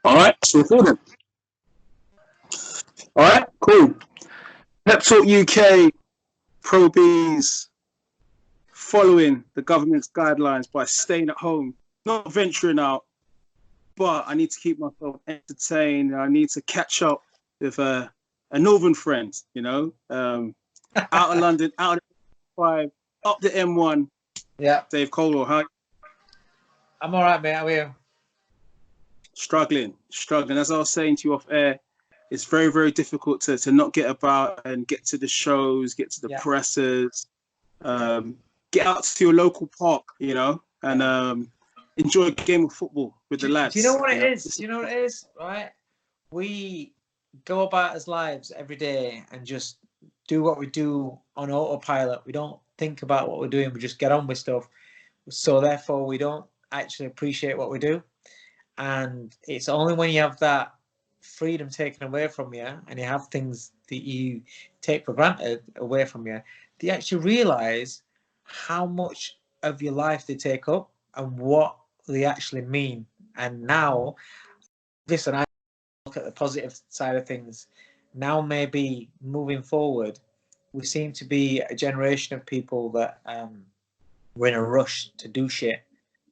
All right, so recording. All right, cool. Pep Talk UK Pro Beez following the government's guidelines by staying at home, not venturing out, but I need to keep myself entertained. I need to catch up with a northern friend, out of London, out of 5, up the M1. Yeah. Dave Coldwell, how? I'm all right, mate. How are you? Struggling. As I was saying to you off air, it's very, very difficult to not get about and get to the shows, get to the presses, get out to your local park, and enjoy a game of football with the lads. Do you know what it is? Do you know what it is? Right? We go about our lives every day and just do what we do on autopilot. We don't think about what we're doing. We just get on with stuff. So therefore, we don't actually appreciate what we do. And it's only when you have that freedom taken away from you and you have things that you take for granted away from you, that you actually realise how much of your life they take up and what they actually mean. And now, listen, I look at the positive side of things. Now, maybe moving forward, we seem to be a generation of people that we're in a rush to do shit,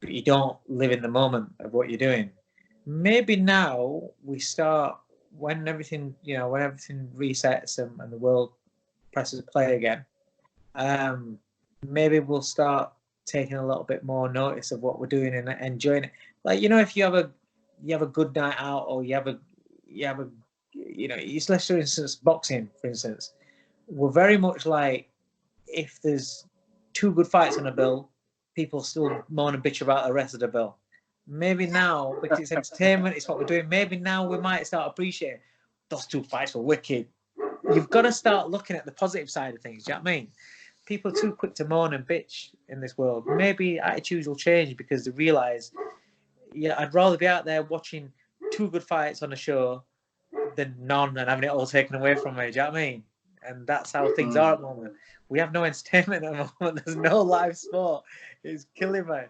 but you don't live in the moment of what you're doing. Maybe now we start when everything resets and the world presses play again. Maybe we'll start taking a little bit more notice of what we're doing and enjoying it. Like, if you have a good night out, or let's for instance boxing, for instance. We're very much like, if there's 2 good fights on a bill, people still moan and bitch about the rest of the bill. Maybe now, because it's entertainment, it's what we're doing, maybe now we might start appreciating those 2 fights were wicked. You've got to start looking at the positive side of things. Do you know what I mean? People are too quick to moan and bitch in this world. Maybe attitudes will change because they realise, I'd rather be out there watching 2 good fights on a show than none and having it all taken away from me. Do you know what I mean? And that's how things are at the moment. We have no entertainment at the moment. There's no live sport. It's killing me.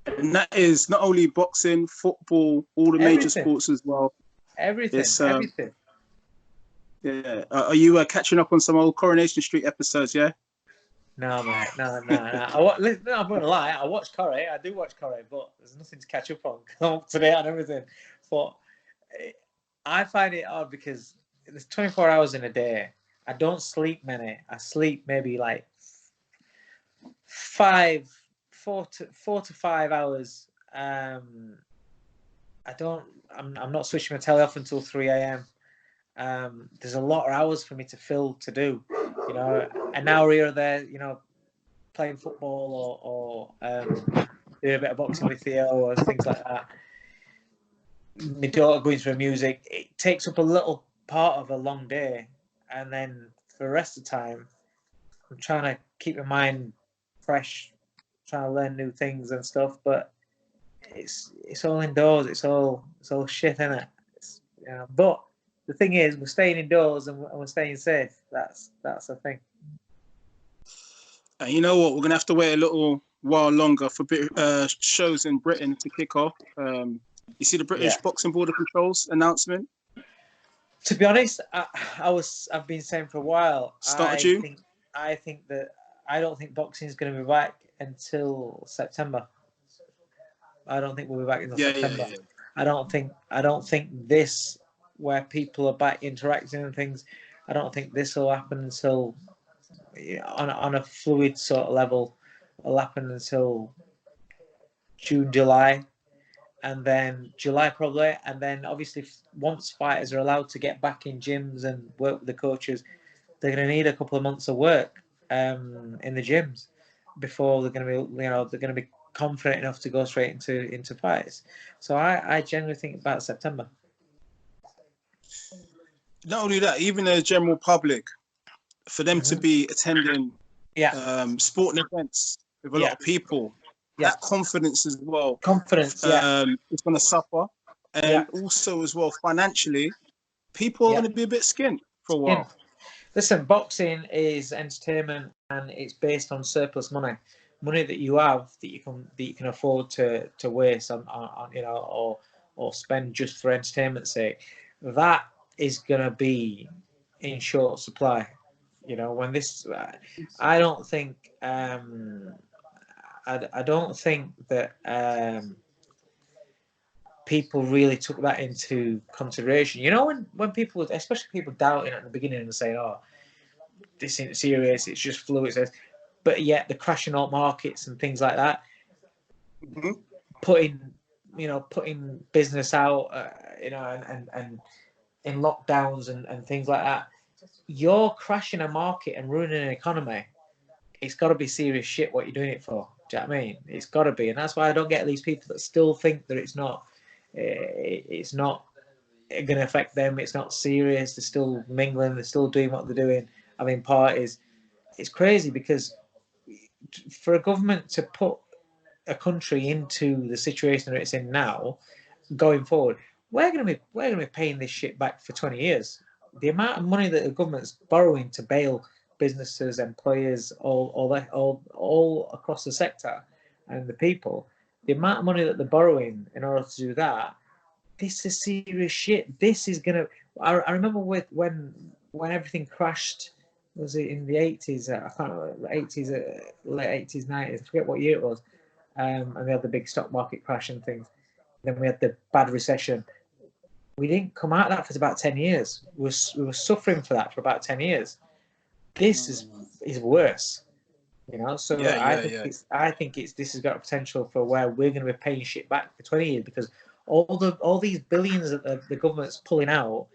And that is not only boxing, football, all the major sports as well. Everything. Yeah. Are you catching up on some old Coronation Street episodes, yeah? No, mate. No. I'm going to lie. I watch Corrie. I do watch Corrie, but there's nothing to catch up on. I'm up to date on everything. But I find it odd because there's 24 hours in a day. I don't sleep many. I sleep maybe like 4 to 5 hours. I'm not switching my telly off until 3 a.m. There's a lot of hours for me to fill to do, an hour here or there, playing football or doing a bit of boxing with Theo or things like that. My daughter going through music, it takes up a little part of a long day, and then for the rest of the time, I'm trying to keep my mind fresh, trying to learn new things and stuff. But it's all indoors. It's all shit, isn't it? But the thing is, we're staying indoors and we're staying safe. That's the thing. And you know what? We're gonna have to wait a little while longer for shows in Britain to kick off. You see the British Boxing Board of Control's announcement? To be honest, I've been saying for a while. Start of June. I don't think boxing is going to be back until September. I don't think we'll be back until September. Yeah. I don't think this, where people are back interacting and things, I don't think this will happen until on a fluid sort of level. It'll happen until June, July. And then July probably, and then obviously once fighters are allowed to get back in gyms and work with the coaches, they're going to need a couple of months of work in the gyms before they're going to be confident enough to go straight into fights. So I generally think about September. Not only that, even the general public, for them to be attending sporting events with a lot of people. That confidence as well. Is going to suffer, and also as well financially, people are going to be a bit skint for a while. Listen, boxing is entertainment, and it's based on surplus money that you have that you can afford to waste on or spend just for entertainment's sake, that is going to be in short supply. You know, when this, I don't think, I don't think that people really took that into consideration. You know, when people, especially people doubting at the beginning and saying, "Oh, this isn't serious, it's just flu," it says, but yet the crashing alt markets and things like that, putting business out, and in lockdowns and things like that, you're crashing a market and ruining an economy. It's got to be serious shit what you're doing it for. Do you know what I mean? It's got to be, and that's why I don't get these people that still think that it's not going to affect them. It's not serious. They're still mingling. They're still doing what they're doing. Having parties. It's crazy because for a government to put a country into the situation that it's in now, going forward, we're going to be paying this shit back for 20 years. The amount of money that the government's borrowing to bail businesses, employers, all across the sector, and the people, the amount of money that they're borrowing in order to do that, this is serious shit. This is gonna. I remember when everything crashed. Was it in the 80s? I can't remember. 80s, late 80s, 90s. I forget what year it was. And we had the big stock market crash and things. Then we had the bad recession. We didn't come out of that for about 10 years. We were suffering for that for about 10 years. This is worse, you know. So I think this has got a potential for where we're going to be paying shit back for 20 years because all these billions that the government's pulling out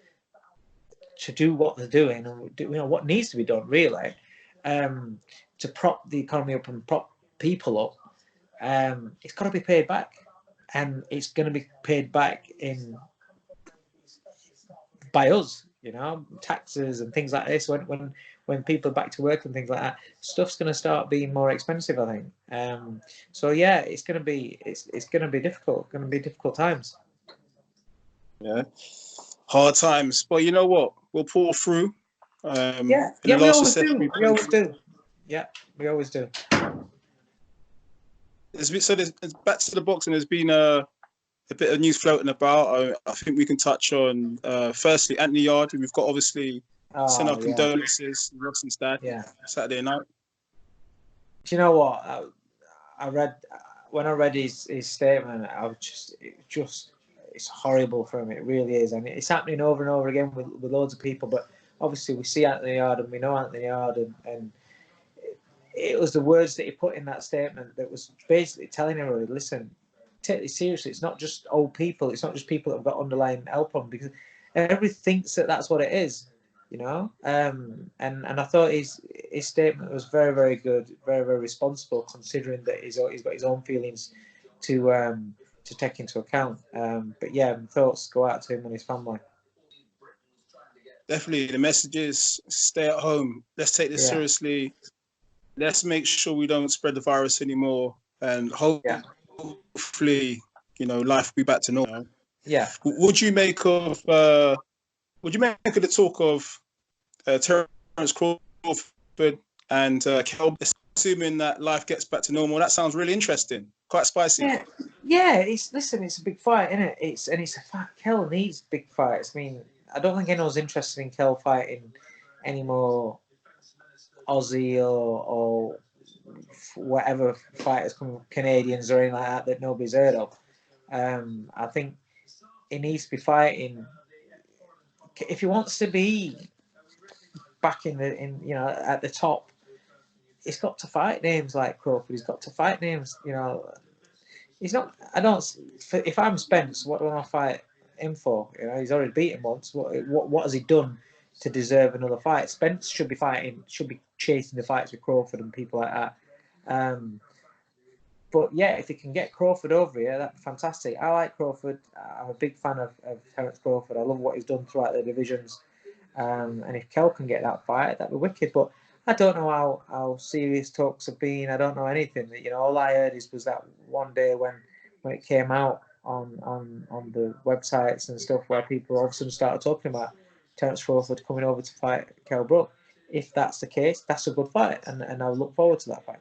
to do what they're doing and do, what needs to be done really, to prop the economy up and prop people up. It's got to be paid back, and it's going to be paid back by us, taxes and things like this. When people are back to work and things like that, stuff's going to start being more expensive, I think. So yeah, it's going to be difficult. Going to be difficult times. Yeah, hard times. But you know what? We'll pull through. We always do. We always do. Yeah, we always do. There's back to the boxing. There's been a bit of news floating about. I think we can touch on firstly Anthony Yarde. We've got obviously sent our condolences. Rosson's dad. Yeah. Saturday night. Do you know what? I read his statement. I was just it's horrible for him. It really is. I mean, it's happening over and over again with loads of people. But obviously, we see Anthony Yarde and we know Anthony Yarde, and it was the words that he put in that statement that was basically telling everybody, listen, take this seriously. It's not just old people. It's not just people that have got underlying health problems, because everybody thinks that that's what it is, And I thought his statement was very, very good, very, very responsible, considering that he's got his own feelings to take into account. But yeah, thoughts go out to him and his family. Definitely, the message is stay at home. Let's take this seriously. Let's make sure we don't spread the virus anymore, and hopefully, life will be back to normal. Yeah. Would you make of the talk of Terence Crawford and Kel, assuming that life gets back to normal? That sounds really interesting. Quite spicy. Yeah. It's a big fight, isn't it? It's a fight. Kel needs big fights. I mean, I don't think anyone's interested in Kel fighting any more Aussie or whatever fighters come, Canadians or anything like that nobody's heard of. I think he needs to be fighting if he wants to be back in at the top. He's got to fight names like Crawford. He's got to fight names. He's not. I don't. If I'm Spence, what do I want to fight him for? He's already beaten once. What has he done to deserve another fight? Spence should be chasing the fights with Crawford and people like that. But yeah, if he can get Crawford over here, that's fantastic. I like Crawford. I'm a big fan of Terence Crawford. I love what he's done throughout the divisions. And if Kel can get that fight, that'd be wicked. But I don't know how serious talks have been. I don't know anything. All I heard was that one day when it came out on the websites and stuff, where people all of a sudden started talking about Terence Crawford coming over to fight Kell Brook. If that's the case, that's a good fight, and I'll look forward to that fight.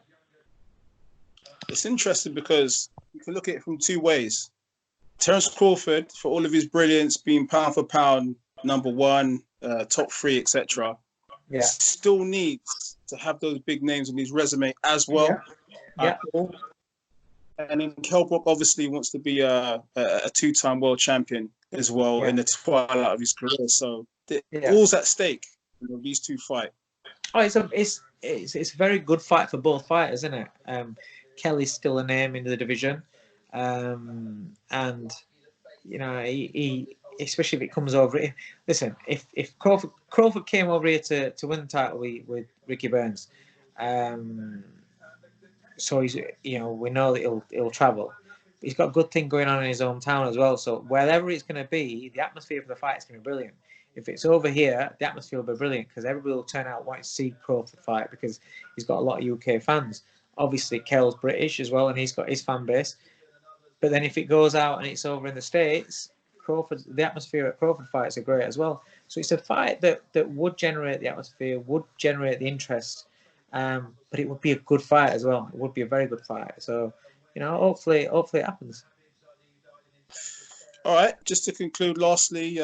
It's interesting because you can look at it from two ways. Terence Crawford, for all of his brilliance, being pound for pound #1, top 3, etc., Yeah. still needs to have those big names on his resume as well. Yeah. And then Kell Brook obviously wants to be a 2-time world champion as well in the twilight of his career. So all's at stake. These two fight. Oh, it's a very good fight for both fighters, isn't it? Kelly's still a name in the division, and you know he especially if it comes over. Listen, if Crawford came over here to win the title with Ricky Burns, so he's, you know, we know that he'll travel. He's got a good thing going on in his hometown as well. So wherever it's going to be, the atmosphere for the fight is going to be brilliant. If it's over here, the atmosphere will be brilliant because everybody will turn out wanting to see Crawford fight because he's got a lot of UK fans. Obviously, Kell's British as well, and he's got his fan base. But then if it goes out and it's over in the States, the atmosphere at Crawford fights are great as well. So it's a fight that would generate the atmosphere, would generate the interest, but it would be a good fight as well. It would be a very good fight. So, you know, hopefully it happens. All right, just to conclude, lastly,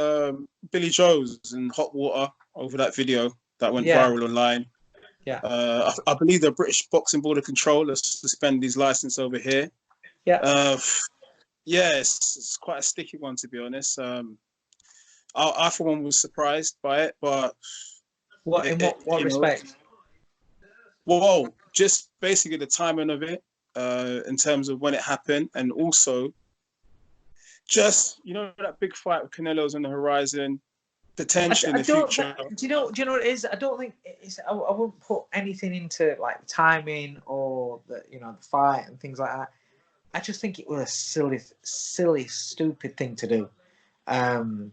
Billy Joe's in hot water over that video that went viral online. Yeah. I believe the British Boxing Board of Control has suspended his license over here. Yeah. It's quite a sticky one, to be honest. I for one was surprised by it, but what respect? Well, just basically the timing of it, in terms of when it happened, and also just, you know, that big fight with Canelo's on the horizon, potentially in the future. Do you know what it is? I don't think it's. I wouldn't put anything into like timing or the fight and things like that. I just think it was a silly, stupid thing to do. And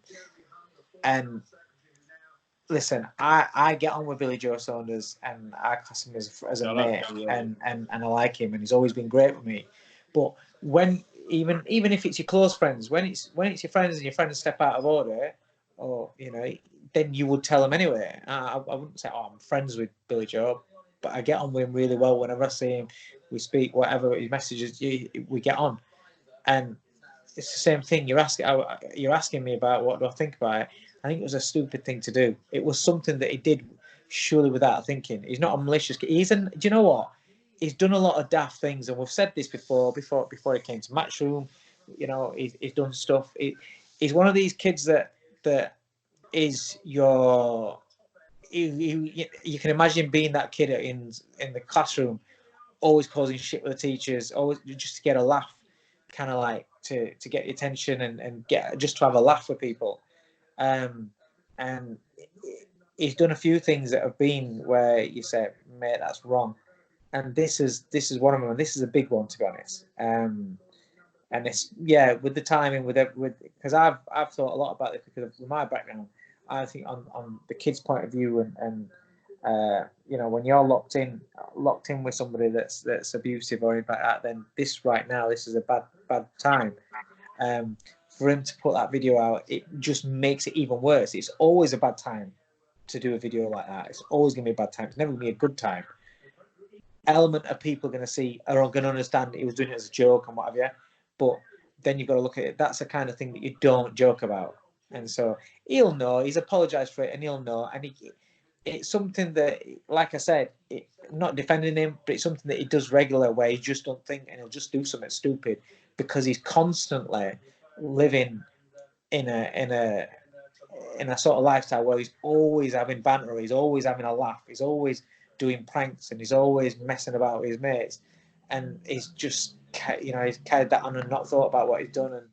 listen, I get on with Billy Joe Saunders, and I class him as a mate, and I like him, and he's always been great with me. But when even if it's your close friends, when it's your friends and your friends step out of order, or then you would tell them anyway. I wouldn't say, oh, I'm friends with Billy Joe, but I get on with him really well. Whenever I see him, we speak, whatever his messages, we get on. And it's the same thing. You're asking me about what do I think about it. I think it was a stupid thing to do. It was something that he did surely without thinking. He's not a malicious. Do you know what? He's done a lot of daft things, and we've said this before he came to Matchroom. You know, he's done stuff. He's one of these kids that is your. You can imagine being that kid in the classroom, always causing shit with the teachers, always just to get a laugh, kind of like to get your attention and get just to have a laugh with people. And he's done a few things that have been where you say, mate, that's wrong. And this is one of them, and this is a big one, to be honest. And it's with the timing, with because I've thought a lot about this because of my background. I think on the kid's point of view, and when you're locked in with somebody that's abusive or anything like that, then this is a bad time. For him to put that video out, it just makes it even worse. It's always a bad time to do a video like that. It's always going to be a bad time. It's never going to be a good time. Element of people are going to understand he was doing it as a joke and what have you, but then you've got to look at it. That's the kind of thing that you don't joke about. And so he'll know. He's apologised for it, and he'll know. And it's something that, like I said, not defending him, but it's something that he does regular, where he just don't think, and he'll just do something stupid because he's constantly living in a sort of lifestyle where he's always having banter, he's always having a laugh, he's always doing pranks, and he's always messing about with his mates, and he's just he's carried that on and not thought about what he's done, and